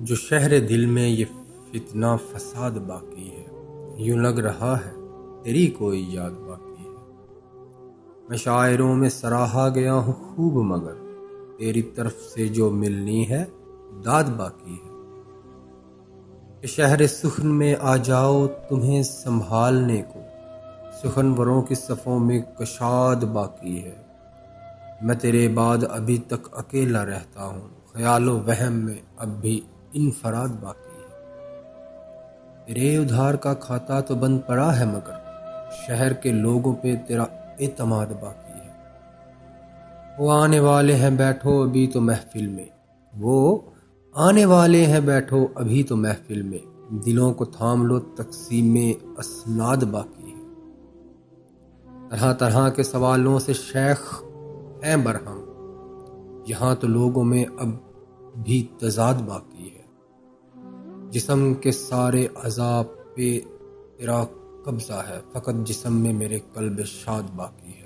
جو شہر دل میں یہ فتنہ فساد باقی ہے، یوں لگ رہا ہے تیری کوئی یاد باقی ہے۔ میں شاعروں میں سراہا گیا ہوں خوب، مگر تیری طرف سے جو ملنی ہے داد باقی ہے۔ کہ شہر سخن میں آ جاؤ تمہیں سنبھالنے کو، سخنوروں کی صفوں میں کشاد باقی ہے۔ میں تیرے بعد ابھی تک اکیلا رہتا ہوں، خیال و وہم میں اب بھی انفراد باقی ہے۔ تیرے ادھار کا کھاتا تو بند پڑا ہے، مگر شہر کے لوگوں پہ تیرا اعتماد باقی ہے۔ وہ آنے والے ہیں بیٹھو ابھی تو محفل میں، وہ آنے والے ہیں بیٹھو ابھی تو محفل میں، دلوں کو تھام لو تقسیم اسناد باقی ہے۔ طرح طرح کے سوالوں سے شیخ ہیں برہم، یہاں تو لوگوں میں اب بھی تضاد باقی ہے۔ جسم کے سارے اعضاء پہ تیرا قبضہ ہے، فقط جسم میں میرے قلب شاد باقی ہے۔